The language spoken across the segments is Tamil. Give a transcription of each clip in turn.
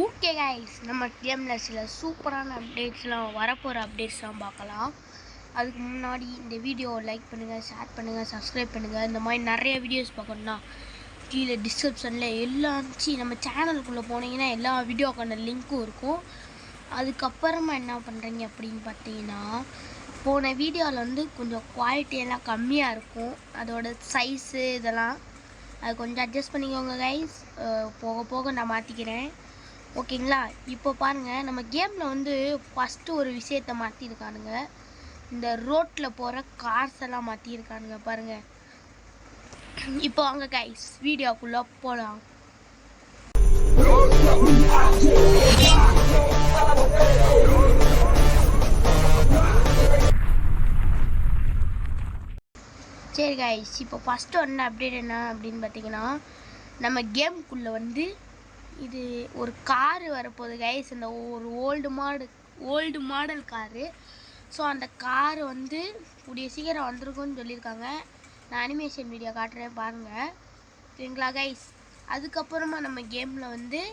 ஓகே கைஸ், நம்ம கேமில் சில சூப்பரான அப்டேட்ஸ்லாம் வரப்போகிற அப்டேட்ஸ்லாம் பார்க்கலாம். அதுக்கு முன்னாடி இந்த வீடியோவை லைக் பண்ணுங்கள், ஷேர் பண்ணுங்கள், சப்ஸ்கிரைப் பண்ணுங்கள். இந்த மாதிரி நிறைய வீடியோஸ் பார்க்கணுன்னா கீழே டிஸ்கிரிப்ஷனில் எல்லாம் நம்ம சேனலுக்குள்ளே போனீங்கன்னா எல்லா வீடியோக்கான லிங்க்கும் இருக்கும். அதுக்கப்புறமா என்ன பண்ணுறீங்க அப்படின்னு பார்த்தீங்கன்னா, போன வீடியோவில் கொஞ்சம் குவாலிட்டியெல்லாம் கம்மியாக இருக்கும். அதோட சைஸு இதெல்லாம் அது கொஞ்சம் அட்ஜஸ்ட் பண்ணிக்கோங்க கைஸ். போக போக நான் மாற்றிக்கிறேன், ஓகேங்களா? இப்போ பாருங்கள், நம்ம கேமில் ஃபஸ்ட்டு ஒரு விஷயத்தை மாற்றிருக்கானுங்க. இந்த ரோட்டில் போகிற கார்ஸ் எல்லாம் மாற்றிருக்கானுங்க பாருங்கள். இப்போ வாங்க கைஸ், வீடியோக்குள்ளே போகலாம். சரி கைஸ், இப்போ ஃபஸ்ட்டு அப்டேட் என்ன அப்படின்னு பார்த்தீங்கன்னா, நம்ம கேமுக்குள்ளே இது ஒரு காரு வரப்போகுது கைஸ். இந்த ஒரு ஓல்டு மாடல் காரு. ஸோ அந்த காரு கூடிய சீக்கிரம் வந்திருக்குன்னு சொல்லியிருக்காங்க. நான் அனிமேஷன் வீடியோ காட்டுறேன் பாருங்கள், சரிங்களா கைஸ்? அதுக்கப்புறமா நம்ம கேமில்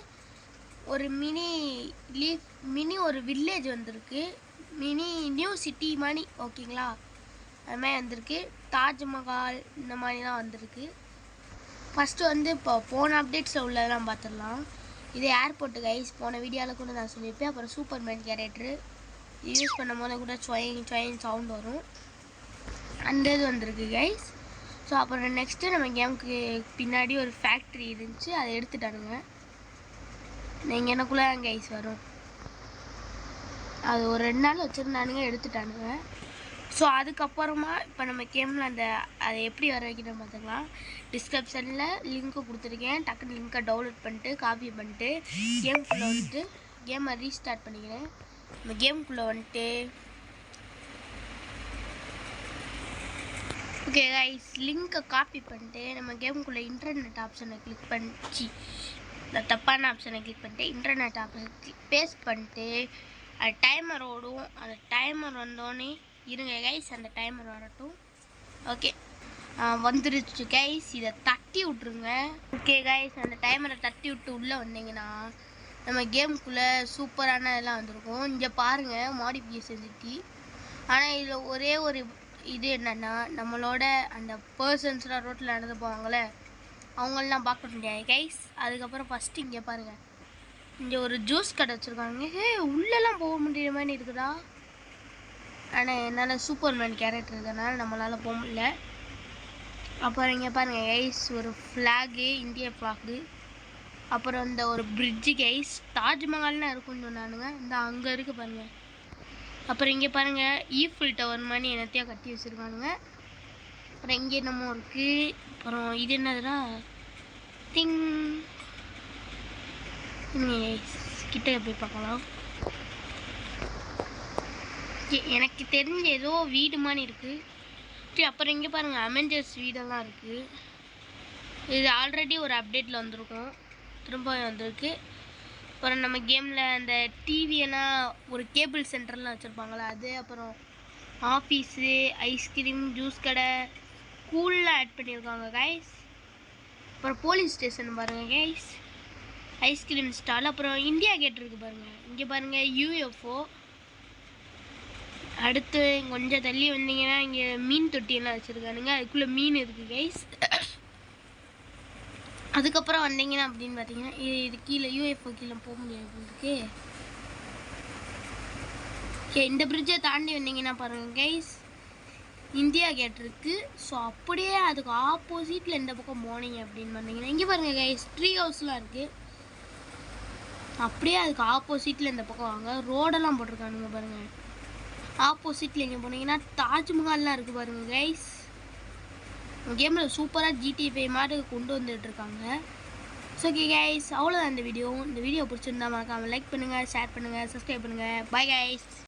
ஒரு மினி ஒரு வில்லேஜ் வந்திருக்கு. மினி நியூ சிட்டி மாதிரி, ஓகேங்களா? அதுமாதிரி வந்திருக்கு. தாஜ்மஹால் இந்த மாதிரிலாம் வந்திருக்கு. ஃபஸ்ட்டு இப்போ போன அப்டேட்ஸில் உள்ளதெல்லாம் பார்த்துடலாம். இது ஏர்போர்ட்டு கைஸ். போன வீடியோவில் கூட நான் சொல்லியிருப்பேன். அப்புறம் சூப்பர்மேன் கேரக்டரு யூஸ் பண்ணும் போது கூட ட்வைன் சவுண்ட் வரும். அந்த இது வந்திருக்கு கைஸ். ஸோ அப்புறம் நெக்ஸ்ட்டு நம்ம கேமுக்கு பின்னாடி ஒரு ஃபேக்ட்ரி இருந்துச்சு, அதை எடுத்துட்டானுங்க. நீங்கள் எனக்குள்ளே கைஸ் வரும். அது ஒரு 2 நாள் வச்சுருந்தானுங்க, எடுத்துட்டானுங்க. ஸோ அதுக்கப்புறமா இப்போ நம்ம கேமில் அதை எப்படி வர வைக்கணும் பார்த்துக்கலாம். டிஸ்கிரிப்ஷனில் லிங்க்கு கொடுத்துருக்கேன். டக்குன்னு லிங்க்கை டவுன்லோட் பண்ணிட்டு காப்பி பண்ணிட்டு கேமுக்குள்ளே கேமை ரீஸ்டார்ட் பண்ணிக்கிறேன். நம்ம கேமுக்குள்ளே ஓகே கைஸ், லிங்க்கை காப்பி பண்ணிட்டு நம்ம கேமுக்குள்ளே இன்டர்நெட் ஆப்ஷனை கிளிக் பண்ணி தப்பான ஆப்ஷனை கிளிக் பண்ணிட்டு இன்டர்நெட் ஆப்ஷனை பேஸ்ட் பண்ணிட்டு அது டைமர் ஓடும். அந்த டைமர் வந்தோடனே இருங்க கைஸ், அந்த டைமர் வரட்டும். ஓகே, வந்துருச்சு கைஸ். இதை தட்டி விட்ருங்க. ஓகே கைஸ், அந்த டைமரை தட்டி விட்டு உள்ளே வந்தீங்கன்னா நம்ம கேமுக்குள்ளே சூப்பரான இதெல்லாம் வந்திருக்கும். இங்கே பாருங்கள், மாடிஃபிகேஷன் சிட்டி. ஆனால் இதில் ஒரே ஒரு இது என்னென்னா, நம்மளோட அந்த பர்சன்ஸ்லாம் ரோட்டில் நடந்து போவாங்களே, அவங்களெலாம் பார்க்க முடியாது கைஸ். அதுக்கப்புறம் ஃபஸ்ட்டு இங்கே பாருங்கள், இங்கே ஒரு ஜூஸ் கடை வச்சுருக்காங்க. உள்ளெல்லாம் போக முடியுற மாதிரி இருக்குதா? ஆனால் என்னால் சூப்பர்மேன் கேரக்டர் இருக்கிறதுனால நம்மளால் போக முடியல. அப்புறம் இங்கே பாருங்கள் கைஸ், ஒரு ஃப்ளாகு, இந்தியா ஃப்ளாகு. அப்புறம் இந்த ஒரு பிரிட்ஜு கைஸ். தாஜ்மஹால்னு இருக்குன்னு சொன்னானுங்க, இந்த அங்கே இருக்குது பாருங்கள். அப்புறம் இங்கே பாருங்கள், ஈஃபில் டவர் மாதிரி என்னத்தையும் கட்டி வச்சுருக்கானுங்க. அப்புறம் இங்கே என்னமோ இருக்குது. அப்புறம் இது என்னதுன்னா கிட்ட போய் பார்க்கலாம். எனக்கு தெரிஞ்ச ஏதோ வீடு மாதிரி இருக்குது. அப்புறம் இங்கே பாருங்கள், அவெஞ்சர்ஸ் வீடெல்லாம் இருக்குது. இது ஆல்ரெடி ஒரு அப்டேட்டில் வந்திருக்கும், திரும்ப வந்திருக்கு. அப்புறம் நம்ம கேமில் அந்த டிவியெல்லாம் ஒரு கேபிள் சென்டர்லாம் வச்சுருப்பாங்களா அது. அப்புறம் ஆஃபீஸு, ஐஸ்கிரீம், ஜூஸ் கடை, ஸ்கூல்லாம் ஆட் பண்ணியிருக்காங்க கைஸ். அப்புறம் போலீஸ் ஸ்டேஷன் பாருங்கள் கைஸ், ஐஸ்கிரீம் ஸ்டால். அப்புறம் இந்தியா கேட் இருக்குது பாருங்கள். இங்கே பாருங்கள் யூஎஃப்ஓ. அடுத்து கொஞ்சம் தள்ளி வந்தீங்கன்னா இங்கே மீன் தொட்டியெல்லாம் வச்சுருக்கானுங்க, அதுக்குள்ளே மீன் இருக்குது கைஸ். அதுக்கப்புறம் வந்தீங்கன்னா அப்படின்னு பார்த்தீங்கன்னா இது கீழே யூஎஃப்ஓ கீழே போக முடியாது இருக்கு. இந்த பிரிட்ஜை தாண்டி வந்தீங்கன்னா பாருங்கள் கைஸ், இந்தியா கேட் இருக்குது. ஸோ அப்படியே அதுக்கு ஆப்போசிட்டில் இந்த பக்கம் போனீங்க அப்படின்னு பார்த்தீங்கன்னா இங்கே பாருங்கள் கைஸ், ட்ரீ ஹவுஸ்லாம் இருக்குது. அப்படியே அதுக்கு ஆப்போசிட்டில் இந்த பக்கம் வாங்க, ரோடெல்லாம் போட்டிருக்கானுங்க பாருங்கள். ஆப்போசிட்டில் எங்கே போனீங்கன்னா தாஜ்மஹால்லாம் இருக்குது பாருங்கள் கைஸ். கேமில் சூப்பராக GTA 5 மாதிரி கொண்டு வந்துட்டுருக்காங்க. ஸோ ஓகே கைஸ், அவ்வளோதான் இந்த வீடியோ. இந்த வீடியோ பிடிச்சிருந்தா மறக்காமல் லைக் பண்ணுங்கள், ஷேர் பண்ணுங்கள், சப்ஸ்கிரைப் பண்ணுங்கள். Bye guys.